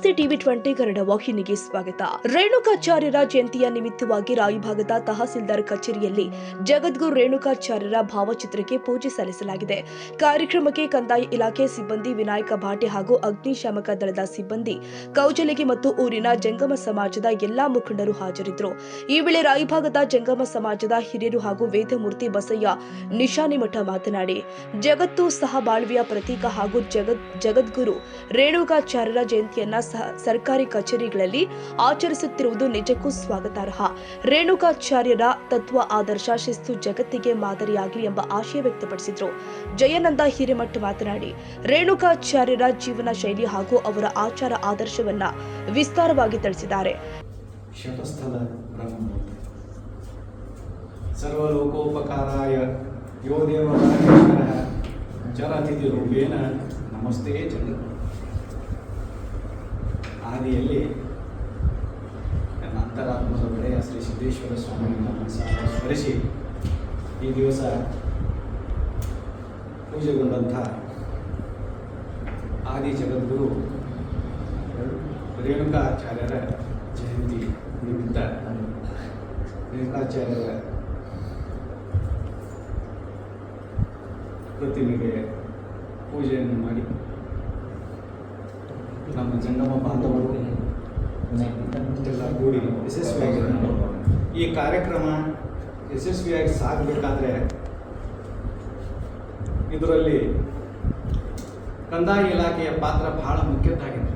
ನಮಸ್ತೆ ಟಿವಿ 20 ಕನ್ನಡ ವಾಹಿನಿಗೆ ಸ್ವಾಗತ. ರೇಣುಕಾಚಾರ್ಯರ ಜಯಂತಿಯ ನಿಮಿತ್ತವಾಗಿ ರಾಯಭಾಗದ ತಹಸೀಲ್ದಾರ್ ಕಚೇರಿಯಲ್ಲಿ ಜಗದ್ಗುರು ರೇಣುಕಾಚಾರ್ಯರ ಭಾವಚಿತ್ರಕ್ಕೆ ಪೂಜೆ ಸಲ್ಲಿಸಲಾಗಿದೆ. ಕಾರ್ಯಕ್ರಮಕ್ಕೆ ಕಂದಾಯ ಇಲಾಖೆ ಸಿಬ್ಬಂದಿ, ವಿನಾಯಕ ಭಾಟೆ ಹಾಗೂ ಅಗ್ನಿಶಾಮಕ ದಳದ ಸಿಬ್ಬಂದಿ, ಕೌಜಲಗಿ ಮತ್ತು ಊರಿನ ಜಂಗಮ ಸಮಾಜದ ಎಲ್ಲಾ ಮುಖಂಡರು ಹಾಜರಿದ್ದರು. ಈ ವೇಳೆ ರಾಯಭಾಗದ ಜಂಗಮ ಸಮಾಜದ ಹಿರಿಯರು ಹಾಗೂ ವೇದಮೂರ್ತಿ ಬಸಯ್ಯ ನಿಶಾನಿಮಠ ಮಾತನಾಡಿ, ಜಗತ್ತು ಸಹ ಬಾಳ್ವೆಯ ಪ್ರತೀಕ ಹಾಗೂ ಜಗದ್ಗುರು ರೇಣುಕಾಚಾರ್ಯರ ಜಯಂತಿಯನ್ನ ಸರ್ಕಾರಿ ಕಚೇರಿಗಳಲ್ಲಿ ಆಚರಿಸುತ್ತಿರುವುದು ನಿಜಕ್ಕೂ ಸ್ವಾಗತಾರ್ಹ. ರೇಣುಕಾಚಾರ್ಯರ ತತ್ವ, ಆದರ್ಶ, ಶಿಸ್ತು ಜಗತ್ತಿಗೆ ಮಾದರಿಯಾಗಲಿ ಎಂಬ ಆಶಯ ವ್ಯಕ್ತಪಡಿಸಿದರು. ಜಯಾನಂದ ಹಿರೇಮಠ ಮಾತನಾಡಿ, ರೇಣುಕಾಚಾರ್ಯರ ಜೀವನ ಶೈಲಿ ಹಾಗೂ ಅವರ ಆಚಾರ ಆದರ್ಶವನ್ನ ವಿಸ್ತಾರವಾಗಿ ತಿಳಿಸಿದ್ದಾರೆ. ಸರ್ವಲೋಕೋಪಕಾರಾಯ ಯೋ ದೇವರಾಜೇಶ್ವರಃ ಚರತಿಥಿ ರೂಪೇಣ ನಮಸ್ತೆ ಜಗತ್. ಆದಿಯಲ್ಲಿ ನನ್ನ ಅಂತರಾತ್ಮದ ಒಡೆಯ ಶ್ರೀ ಸಿದ್ದೇಶ್ವರ ಸ್ವಾಮಿಯನ್ನು ಮನಸ್ಸಾರ ಸ್ಮರಿಸಿ ಈ ದಿವಸ ಪೂಜೆಗೊಂಡಂಥ ಆದಿ ಜಗದ್ಗುರು ರೇಣುಕಾಚಾರ್ಯರ ಜಯಂತಿ ನಿಮಿತ್ತ ರೇಣುಕಾಚಾರ್ಯರ ಪ್ರತಿಮೆಗೆ ಪೂಜೆಯನ್ನು ಮಾಡಿ ನಮ್ಮ ಜಂಗಮ ಬಾಂಧವರು ಎಲ್ಲ ಕೂಡಿ ಯಶಸ್ವಿಯಾಗಿ ಈ ಕಾರ್ಯಕ್ರಮ ಯಶಸ್ವಿಯಾಗಿ ಸಾಗಬೇಕಾದ್ರೆ ಇದರಲ್ಲಿ ಕಂದಾಯ ಇಲಾಖೆಯ ಪಾತ್ರ ಬಹಳ ಮುಖ್ಯದ್ದಾಗಿದೆ.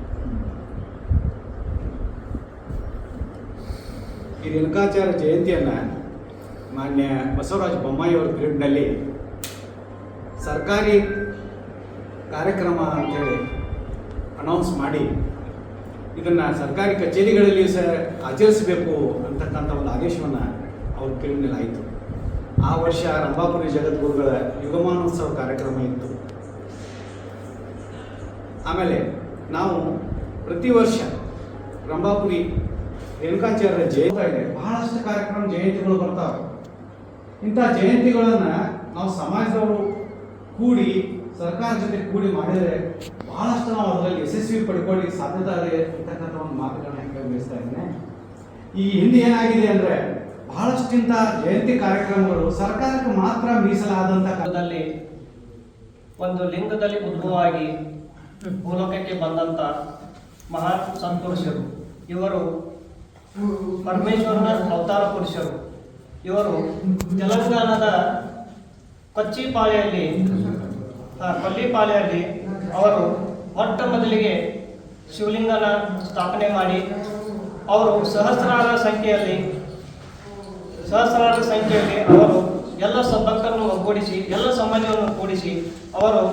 ಈ ರೇಣುಕಾಚಾರ್ಯ ಜಯಂತಿಯನ್ನು ಮಾನ್ಯ ಬಸವರಾಜ ಬೊಮ್ಮಾಯಿ ಅವರ ಪೀರಿಯಡ್ನಲ್ಲಿ ಸರ್ಕಾರಿ ಕಾರ್ಯಕ್ರಮ ಅಂತೇಳಿ ಅನೌನ್ಸ್ ಮಾಡಿ ಇದನ್ನು ಸರ್ಕಾರಿ ಕಚೇರಿಗಳಲ್ಲಿ ಆಚರಿಸಬೇಕು ಅಂತಕ್ಕಂಥ ಒಂದು ಆದೇಶವನ್ನು ಅವ್ರ ಪೀರಿಯಡ್ನಲ್ಲಿ ಆಯಿತು. ಆ ವರ್ಷ ರಂಭಾಪುರಿ ಜಗದ್ಗುರುಗಳ ಯುಗಮಾನೋತ್ಸವ ಕಾರ್ಯಕ್ರಮ ಇತ್ತು. ಆಮೇಲೆ ನಾವು ಪ್ರತಿ ವರ್ಷ ರಂಭಾಪುರಿ ರೇಣುಕಾಚಾರ್ಯರ ಜಯಂತಿ ಇದೆ, ಬಹಳಷ್ಟು ಕಾರ್ಯಕ್ರಮ ಜಯಂತಿಗಳು ಬರ್ತಾವೆ. ಇಂಥ ಜಯಂತಿಗಳನ್ನು ನಾವು ಸಮಾಜದವರು ಕೂಡಿ ಸರ್ಕಾರ ಜೊತೆ ಕೂಡಿ ಮಾಡಿದರೆ ಬಹಳಷ್ಟು ನಾವು ಅದರಲ್ಲಿ ಯಶಸ್ವಿ ಪಡ್ಕೊಳ್ಳಿ ಸಾಧ್ಯತೆ ಇದೆ ಅಂತಕ್ಕಂಥ ಒಂದು ಮಾತುಗಳನ್ನ ಬಯಸ್ತಾ ಇದ್ದೇನೆ. ಈ ಹಿಂದೆ ಏನಾಗಿದೆ ಅಂದರೆ ಬಹಳಷ್ಟಿಂತ ಜಯಂತಿ ಕಾರ್ಯಕ್ರಮಗಳು ಸರ್ಕಾರಕ್ಕೆ ಮಾತ್ರ ಮೀಸಲಾದಂಥ ಕಾಲದಲ್ಲಿ ಒಂದು ಲಿಂಗದಲ್ಲಿ ಉದ್ಭವವಾಗಿ ಭೂಲೋಕಕ್ಕೆ ಬಂದಂಥ ಮಹಾನ್ ಸಂತಪುರುಷರು. ಇವರು ಪರಮೇಶ್ವರನ ಅವತಾರ ಪುರುಷರು. ಇವರು ತೆಲಂಗಾಣದ ಕೊಲ್ಲಿಪಾಲೆಯಲ್ಲಿ ಅವರು ಮೊಟ್ಟ ಮೊದಲಿಗೆ ಶಿವಲಿಂಗನ ಸ್ಥಾಪನೆ ಮಾಡಿ ಅವರು ಸಹಸ್ರಾರ ಸಂಖ್ಯೆಯಲ್ಲಿ ಅವರು ಎಲ್ಲ ಸದ್ಭಕ್ತರನ್ನು ಒಗ್ಗೂಡಿಸಿ ಎಲ್ಲ ಸಂಬಂಧವನ್ನು ಕೂಡಿಸಿ ಅವರು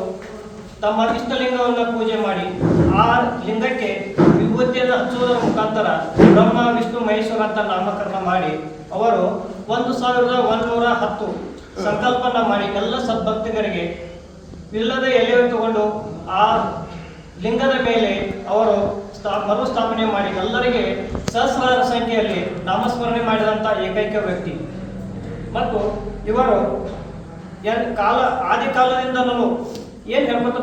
ತಮ್ಮ ಇಷ್ಟಲಿಂಗವನ್ನು ಪೂಜೆ ಮಾಡಿ ಆ ಲಿಂಗಕ್ಕೆ ವಿಭೂತಿಯನ್ನು ಹಚ್ಚುವುದರ ಮುಖಾಂತರ ಬ್ರಹ್ಮ, ವಿಷ್ಣು, ಮಹೇಶ್ವರ ಅಂತ ನಾಮಕರಣ ಮಾಡಿ ಅವರು 1110 ಸಂಕಲ್ಪನ ಮಾಡಿ ಎಲ್ಲ ಸದ್ಭಕ್ತರಿಗೆ ಇಲ್ಲದ ಎಲೆಯನ್ನು ತಗೊಂಡು ಆ ಲಿಂಗದ ಮೇಲೆ ಅವರು ಮರುಸ್ಥಾಪನೆ ಮಾಡಿ ಎಲ್ಲರಿಗೆ ಸಹಸ್ರಾರ ಸಂಖ್ಯೆಯಲ್ಲಿ ನಾಮಸ್ಮರಣೆ ಮಾಡಿದಂಥ ಏಕೈಕ ವ್ಯಕ್ತಿ. ಮತ್ತು ಇವರು ಆದಿ ಕಾಲದಿಂದಲೂ ಏನು ಹೇಳ್ಕೊತ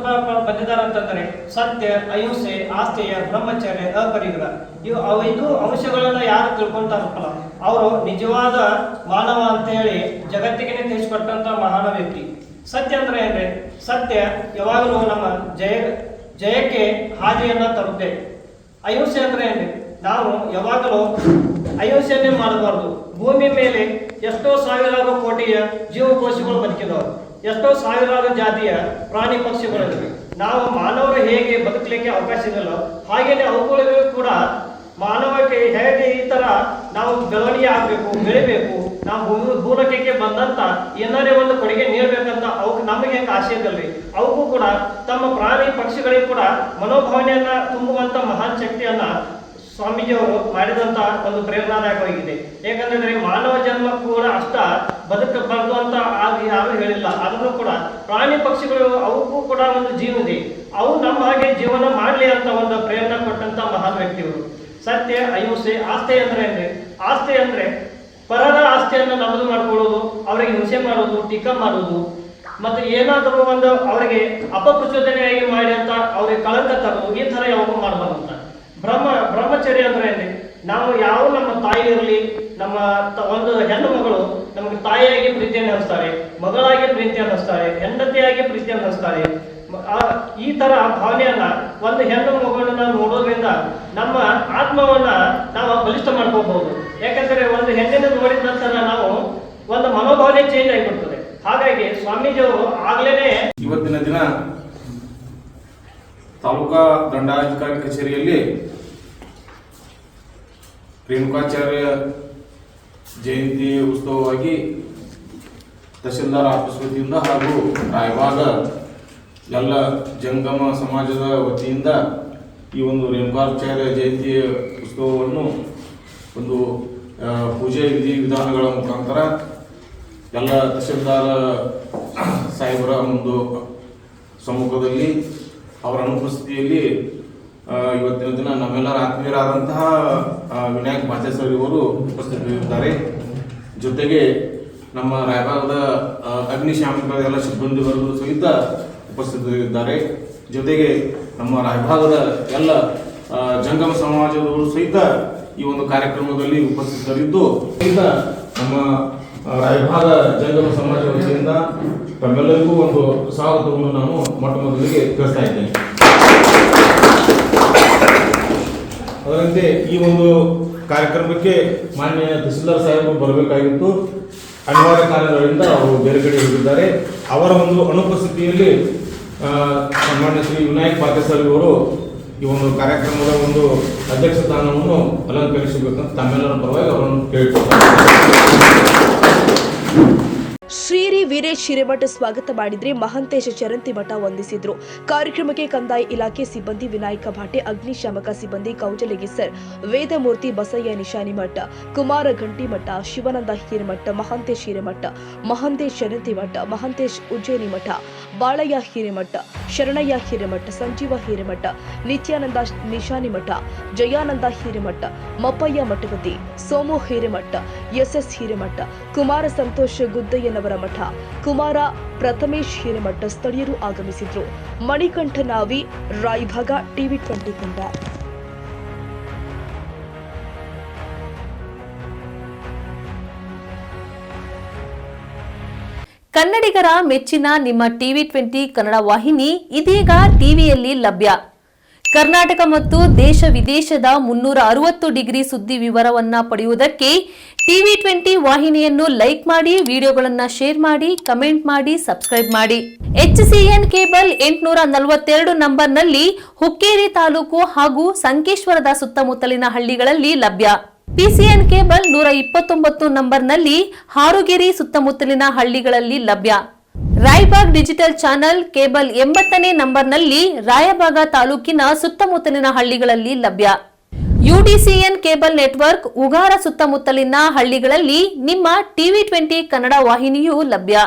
ಬಂದಿದ್ದಾರೆ ಅಂತಂದರೆ ಸತ್ಯ, ಅಹಿಂಸೆ, ಆಸ್ತೆಯ, ಬ್ರಹ್ಮಚರ್ಯ, ಅಪರಿಗ್ರಹ ಇವು 5 ಅಂಶಗಳನ್ನು ಯಾರು ತಿಳ್ಕೊಂತಾರಲ್ಲ ಅವರು ನಿಜವಾದ ಮಾನವ ಅಂತ ಹೇಳಿ ಜಗತ್ತಿಗೆ ತಿಳಿಸಿಕೊಟ್ಟಂತ ಮಹಾನ್ ವ್ಯಕ್ತಿ. ಸತ್ಯ ಅಂದ್ರೆ ಏನ್ರಿ? ಸತ್ಯ ಯಾವಾಗಲೂ ನಮ್ಮ ಜಯಕ್ಕೆ ಹಾದಿಯನ್ನ ತರುತ್ತೆ. ಅಹಿಂಸೆ ಅಂದ್ರೆ ಏನ್ರಿ? ನಾವು ಯಾವಾಗಲೂ ಅಹಿಂಸೆಯನ್ನೇ ಮಾಡಬಾರ್ದು. ಭೂಮಿ ಮೇಲೆ ಎಷ್ಟೋ ಸಾವಿರಾರು ಕೋಟಿಯ ಜೀವಕೋಶಗಳು ಬದುಕಿದವರು, ಎಷ್ಟೋ ಸಾವಿರಾರು ಜಾತಿಯ ಪ್ರಾಣಿ ಪಕ್ಷಿಗಳಿವೆ. ನಾವು ಮಾನವರು ಹೇಗೆ ಬದುಕಲಿಕ್ಕೆ ಅವಕಾಶ ಇದೆಯಲ್ಲ ಹಾಗೇನೆ ಅವುಗಳಿಗೂ ಕೂಡ ಮಾನವಕ್ಕೆ ಹೇಗೆ ಈ ತರ ನಾವು ಬೆಳವಣಿಗೆ ಆಗಬೇಕು, ಬೆಳಿಬೇಕು, ನಾವು ಭೂಲೋಕಕ್ಕೆ ಬಂದಂತ ಏನಾರೇ ಒಂದು ಕೊಡುಗೆ ನೀಡಬೇಕಂತ ಅವಕ್ಕೆ ನಮಗೆ ಹೆಂಗೆ ಆಸೆ ಇದಲ್ರಿ, ಅವಕ್ಕೂ ಕೂಡ ತಮ್ಮ ಪ್ರಾಣಿ ಪಕ್ಷಿಗಳಿಗೂ ಕೂಡ ಮನೋಭಾವನೆಯನ್ನ ತುಂಬುವಂತ ಮಹಾನ್ ಶಕ್ತಿಯನ್ನ ಸ್ವಾಮೀಜಿಯವರು ಮಾಡಿದಂತ ಒಂದು ಪ್ರೇರಣಾದಾಯಕವಾಗಿದೆ. ಯಾಕಂದ್ರೆ ಮಾನವ ಜನ್ಮ ಕೂಡ ಅಷ್ಟ ಬದುಕಬಾರ್ದು ಅಂತ ಯಾರು ಹೇಳಿಲ್ಲ. ಆದರೂ ಕೂಡ ಪ್ರಾಣಿ ಪಕ್ಷಿಗಳು ಅವಕ್ಕೂ ಕೂಡ ಒಂದು ಜೀವ ಇದೆ, ಅವು ನಮ್ಮ ಹಾಗೆ ಜೀವನ ಮಾಡಲಿ ಅಂತ ಒಂದು ಪ್ರೇರಣೆ ಕೊಟ್ಟಂತ ಮಹಾನ್ ವ್ಯಕ್ತಿಗಳು. ಸತ್ಯ, ಅಹಿಂಸೆ, ಆಸ್ತೆ ಅಂದ್ರೆ ಏನ್ರಿ? ಆಸ್ತೆ ಅಂದ್ರೆ ಪರರ ಆಸ್ತಿಯನ್ನು ನಮ್ಮದು ಮಾಡ್ಕೊಳ್ಳೋದು, ಅವರಿಗೆ ಹಿಂಸೆ ಮಾಡೋದು, ಟೀಕಾ ಮಾಡೋದು, ಮತ್ತೆ ಏನಾದರೂ ಒಂದು ಅವರಿಗೆ ಅಪಪ್ರಚೋದನೆಯಾಗಿ ಮಾಡಿ ಅಂತ ಅವ್ರಿಗೆ ಕಳಂಕ ತರೋದು, ಈ ತರ ಯಾವಾಗೂ ಮಾಡಬಾರ್ದಂತ. ಬ್ರಹ್ಮಚರ್ಯ ಅಂದ್ರೆ ಏನ್ರಿ? ನಾವು ಯಾವ ನಮ್ಮ ತಾಯಿ ಇರಲಿ, ನಮ್ಮ ಒಂದು ಹೆಣ್ಣು ಮಗಳು ನಮಗೆ ತಾಯಿಯಾಗಿ ಪ್ರೀತಿಯನ್ನು ಹಂಚ್ತಾರೆ, ಮಗಳಾಗಿ ಪ್ರೀತಿಯನ್ನು ಹಂಚ್ತಾರೆ, ಹೆಂಡತಿಯಾಗಿ ಪ್ರೀತಿಯನ್ನು ಹಂಚ್ತಾರೆ. ಈ ತರ ಭಾವನೆಯನ್ನ ಒಂದು ಹೆಣ್ಣು ಮಗುವನ್ನ ನೋಡೋದ್ರಿಂದ ನಮ್ಮ ಆತ್ಮವನ್ನ ನಾವು ಬಲಿಷ್ಠ ಮಾಡ್ಕೋಬಹುದು. ಯಾಕಂದ್ರೆ ಒಂದು ಹೆಣ್ಣಿನ ನೋಡಿದ ನಂತರ ನಾವು ಒಂದು ಮನೋಭಾವನೆ ಚೇಂಜ್ ಆಗಿಬಿಡ್ತದೆ. ಹಾಗಾಗಿ ಸ್ವಾಮೀಜಿಯವರು ಆಗ್ಲೇನೆ ಇವತ್ತಿನ ದಿನ ತಾಲೂಕಾ ದಂಡಾಧಿಕಾರಿ ಕಚೇರಿಯಲ್ಲಿ ರೇಣುಕಾಚಾರ್ಯ ಜಯಂತಿ ಉತ್ಸವವಾಗಿ ತಹಶೀಲ್ದಾರ್ ಆಫೀಸ್ ವತಿಯಿಂದ ಹಾಗೂ ರಾಯಬಾಗ ಎಲ್ಲ ಜಂಗಮ ಸಮಾಜದ ವತಿಯಿಂದ ಈ ಒಂದು ರೇಣುಕಾಚಾರ್ಯ ಜಯಂತಿ ಉತ್ಸವವನ್ನು ಒಂದು ಪೂಜೆ ವಿಧಿ ವಿಧಾನಗಳ ಮುಖಾಂತರ ಎಲ್ಲ ತಹಶೀಲ್ದಾರ್ ಸಾಹೇಬರ ಒಂದು ಸಮ್ಮುಖದಲ್ಲಿ ಅವರ ಅನುಪಸ್ಥಿತಿಯಲ್ಲಿ ಇವತ್ತಿನ ದಿನ ನಮ್ಮೆಲ್ಲರ ಆತ್ಮೀಯರಾದಂತಹ ವಿನಾಯಕ್ ಬಾಚೇಸರ್ ಇವರು ಉಪಸ್ಥಿತರಿದ್ದಾರೆ. ಜೊತೆಗೆ ನಮ್ಮ ರಾಯಬಾಗದ ಅಗ್ನಿಶಾಮಕ ಎಲ್ಲ ಸಿಬ್ಬಂದಿ ವರ್ಗದ ಸಹಿತ ಉಪಸ್ಥಿತರಿದ್ದಾರೆ. ಜೊತೆಗೆ ನಮ್ಮ ರಾಯಭಾಗದ ಎಲ್ಲ ಜಂಗಮ ಸಮಾಜದವರು ಸಹಿತ ಈ ಒಂದು ಕಾರ್ಯಕ್ರಮದಲ್ಲಿ ಉಪಸ್ಥಿತರಿದ್ದು ನಮ್ಮ ರಾಯಭಾಗ ಜಂಗಮ ಸಮಾಜ ವತಿಯಿಂದ ತಮ್ಮೆಲ್ಲರಿಗೂ ಒಂದು ಸ್ವಾಗತವನ್ನು ನಾನು ಮೊಟ್ಟ ಮೊದಲಿಗೆ ತಿಳಿಸ್ತಾ ಇದ್ದೇನೆ. ಅದರಂತೆ ಈ ಒಂದು ಕಾರ್ಯಕ್ರಮಕ್ಕೆ ಮಾನ್ಯ ತಹಸೀಲ್ದಾರ್ ಸಾಹೇಬರು ಬರಬೇಕಾಗಿತ್ತು. ಅನಿವಾರ್ಯ ಕಾರಣಗಳಿಂದ ಅವರು ಬೇರೆ ಕಡೆ ಹೋಗಿದ್ದಾರೆ. ಅವರ ಒಂದು ಅನುಪಸ್ಥಿತಿಯಲ್ಲಿ ಮಾನ್ಯ ಶ್ರೀ ವಿನಾಯಕ್ ಬಾಚೇಸರ್ ಅವರು ಈ ಒಂದು ಕಾರ್ಯಕ್ರಮದ ಒಂದು ಅಧ್ಯಕ್ಷ ಸ್ಥಾನವನ್ನು ಅಲಂಕರಿಸಬೇಕಂತ ತಮ್ಮೆಲ್ಲರ ಪರವಾಗಿ ಅವರನ್ನು ಕೇಳಿಕೊಳ್ಳುತ್ತಾರೆ. ಶ್ರೀರಿ ವೀರೇಶ್ ಹಿರೇಮಠ ಸ್ವಾಗತ ಮಾಡಿದ್ರೆ ಮಹಂತೇಶ ಚರಂತಿಮಠ ವಂದಿಸಿದ್ರು. ಕಾರ್ಯಕ್ರಮಕ್ಕೆ ಕಂದಾಯ ಇಲಾಖೆ ಸಿಬ್ಬಂದಿ ವಿನಾಯಕ ಭಾಟೆ, ಅಗ್ನಿಶಾಮಕ ಸಿಬ್ಬಂದಿ ಕೌಜಲಗಿ ಸರ್, ವೇದಮೂರ್ತಿ ಬಸಯ್ಯ ನಿಶಾನಿಮಠ, ಕುಮಾರ ಘಂಟಿಮಠ, ಶಿವಾನಂದ ಹಿರೇಮಠ, ಮಹಂತೇಶ್ ಹಿರೇಮಠ, ಮಹಂತೇಶ್ ಚರಂತಿಮಠ, ಮಹಂತೇಶ್ ಉಜ್ಜಯಿನಿ ಮಠ, ಬಾಳಯ್ಯ ಹಿರೇಮಠ, ಶರಣಯ್ಯ ಹಿರೇಮಠ, ಸಂಜೀವ ಹಿರೇಮಠ, ನಿತ್ಯಾನಂದ ನಿಶಾನಿಮಠ, ಜಯಾನಂದ ಹಿರೇಮಠ, ಮಪ್ಪಯ್ಯ ಮಠವತಿ, ಸೋಮು ಹಿರೇಮಠ, ಎಸ್ಎಸ್ ಹಿರೇಮಠ, ಕುಮಾರ ಸಂತೋಷ್ ಗುದ್ದಯ್ಯನವರ ಮಠ, ಕುಮಾರ ಪ್ರಥಮೇಶ್ ಹಿರೇಮಠ ಸ್ಥಳೀಯರು ಆಗಮಿಸಿದ್ರು. ಮಣಿಕಂಠ ನಾವಿ, ರಾಯಭಾಗ, TV20 ಕನ್ನಡ. ಕನ್ನಡಿಗರ ಮೆಚ್ಚಿನ ನಿಮ್ಮ TV20 ಕನ್ನಡ ವಾಹಿನಿ ಇದೀಗ ಟಿವಿಯಲ್ಲಿ ಲಭ್ಯ. ಕರ್ನಾಟಕ ಮತ್ತು ದೇಶ ವಿದೇಶದ 360 ಡಿಗ್ರಿ ಸುದ್ದಿ ವಿವರವನ್ನ ಪಡೆಯುವುದಕ್ಕೆ TV20 ವಾಹಿನಿಯನ್ನು ಲೈಕ್ ಮಾಡಿ, ವಿಡಿಯೋಗಳನ್ನು ಶೇರ್ ಮಾಡಿ, ಕಮೆಂಟ್ ಮಾಡಿ, ಸಬ್ಸ್ಕ್ರೈಬ್ ಮಾಡಿ. HCN ಕೇಬಲ್ 842 ನಂಬರ್ನಲ್ಲಿ ಹುಕ್ಕೇರಿ ತಾಲೂಕು ಹಾಗೂ ಸಂಕೇಶ್ವರದ ಸುತ್ತಮುತ್ತಲಿನ ಹಳ್ಳಿಗಳಲ್ಲಿ ಲಭ್ಯ. PCN ಕೇಬಲ್ 129 ನಂಬರ್ನಲ್ಲಿ ಹಾರುಗೆರೆ ಸುತ್ತಮುತ್ತಲಿನ ಹಳ್ಳಿಗಳಲ್ಲಿ ಲಭ್ಯ. ರಾಯಬಾಗ್ ಡಿಜಿಟಲ್ ಚಾನೆಲ್ ಕೇಬಲ್ 80ನೇ ನಂಬರ್ನಲ್ಲಿ ರಾಯಬಾಗ ತಾಲೂಕಿನ ಸುತ್ತಮುತ್ತಲಿನ ಹಳ್ಳಿಗಳಲ್ಲಿ ಲಭ್ಯ. UDCN ಕೇಬಲ್ ನೆಟ್ವರ್ಕ್ ಉಗಾರ ಸುತ್ತಮುತ್ತಲಿನ ಹಳ್ಳಿಗಳಲ್ಲಿ ನಿಮ್ಮ TV20 ಕನ್ನಡ ವಾಹಿನಿಯೂ ಲಭ್ಯ.